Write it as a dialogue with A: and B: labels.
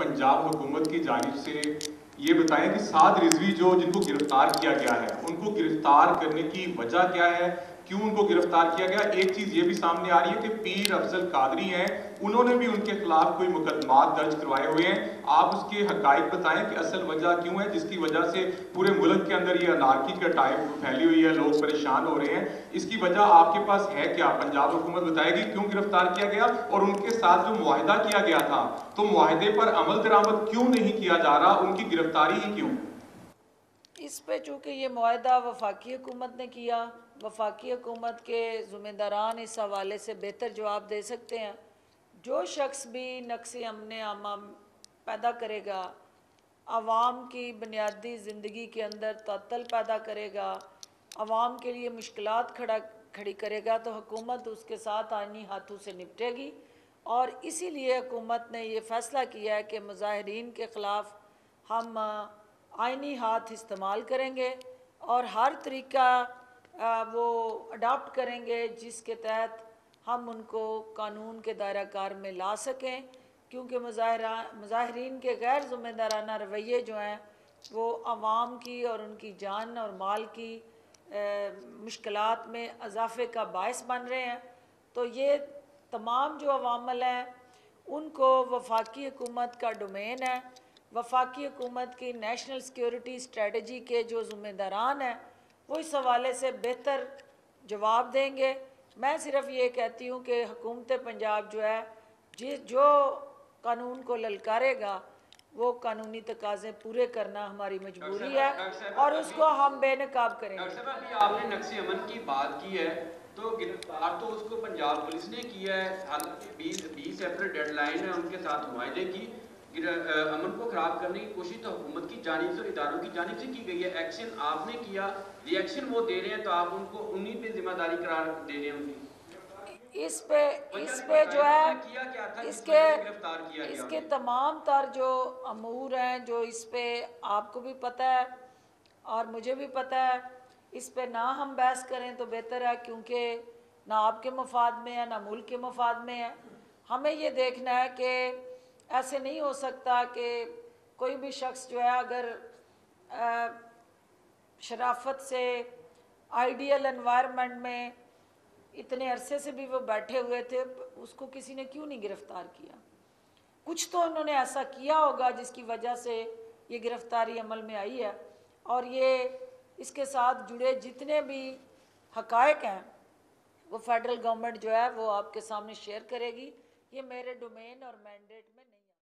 A: पंजाब हुकूमत की जानिब से ये बताएं कि साद रिजवी जो जिनको गिरफ्तार किया गया है, उनको गिरफ्तार करने की वजह क्या है, क्यों उनको गिरफ्तार किया गया। एक चीज ये भी सामने आ रही है कि पीर अफजल कादरी हैं, उन्होंने भी उनके खिलाफ कोई मुकदमात दर्ज करवाए हुए हैं। आप उसके हकाइक बताएं कि असल वजह क्यों है जिसकी वजह से पूरे मुल्क के अंदर ये अनार्की का टाइप फैली हुई है, लोग परेशान हो रहे हैं। इसकी वजह आपके पास है क्या? पंजाब हुकूमत बताएगी क्यों गिरफ्तार किया गया, और उनके साथ जो मुआहिदा किया गया था तो मुआहिदे पर अमल दरामद क्यों नहीं किया जा रहा, उनकी गिरफ्तारी ही क्यों?
B: इस पे चूँकि ये मुआहदा वफाकी हुकूमत ने किया, वफाकी हुकूमत के ज़िम्मेदारान इस हवाले से बेहतर जवाब दे सकते हैं। जो शख्स भी नक्स अमन आमा पैदा करेगा, आवाम की बुनियादी ज़िंदगी के अंदर तअत्तल पैदा करेगा, आवाम के लिए मुश्किलात खड़ी करेगा, तो हुकूमत उसके साथ आईनी हाथों से निपटेगी। और इसीलिए हुकूमत ने ये फ़ैसला किया है कि मुजाहिरीन के ख़िलाफ़ हम आइनी हाथ इस्तेमाल करेंगे और हर तरीका वो अडॉप्ट करेंगे जिसके तहत हम उनको कानून के दायरा कार में ला सकें, क्योंकि मुजाहिरीन के गैर ज़िम्मेदाराना रवैये जो हैं वो आवाम की और उनकी जान और माल की मुश्किलात में इजाफ़े का बायस बन रहे हैं। तो ये तमाम जो अवामल हैं उनको वफाकी हुकूमत का डोमेन है। वफाकी हुकूमत की नेशनल सिक्योरिटी स्ट्रेटजी के जो ज़िम्मेदारान हैं वो इस हवाले से बेहतर जवाब देंगे। मैं सिर्फ ये कहती हूँ कि हुकूमत पंजाब जो है जो कानून को ललकारेगा वो कानूनी तकाज़े पूरे करना हमारी मजबूरी है और उसको हम बेनकाब करेंगे।
C: डॉक्टर साहब, अभी आपने नक्शे अमन की बात की है, तो गिरफ्तार तो उसको पंजाब पुलिस ने किया है, हालांकि 20 अप्रैल डेडलाइन है उनके साथ मुआहदे की। अमन को खराब करने की कोशिश तो हुकूमत की जानिब से और इदारों की जानिब से की गई है। एक्शन आपने किया, रिएक्शन वो दे रहे हैं, तो आप उनको उन्हीं पे जिम्मेदारी करार दे रहे हैं उनकी।
B: इस पे जो है इसके तमाम तर जो अमूर हैं, जो इस पे आपको भी पता है और मुझे भी पता है, इस पे ना हम बहस करें तो बेहतर है, क्योंकि ना आपके मफाद में है ना मुल्क के मफाद में है। हमें ये देखना है कि ऐसे नहीं हो सकता कि कोई भी शख्स जो है अगर शराफत से आइडियल एनवायरनमेंट में इतने अरसे से भी वो बैठे हुए थे, उसको किसी ने क्यों नहीं गिरफ़्तार किया? कुछ तो उन्होंने ऐसा किया होगा जिसकी वजह से ये गिरफ़्तारी अमल में आई है। और ये इसके साथ जुड़े जितने भी हक़ाइक़ हैं वो फेडरल गवर्नमेंट जो है वो आपके सामने शेयर करेगी। ये मेरे डोमेन और मैंडेट में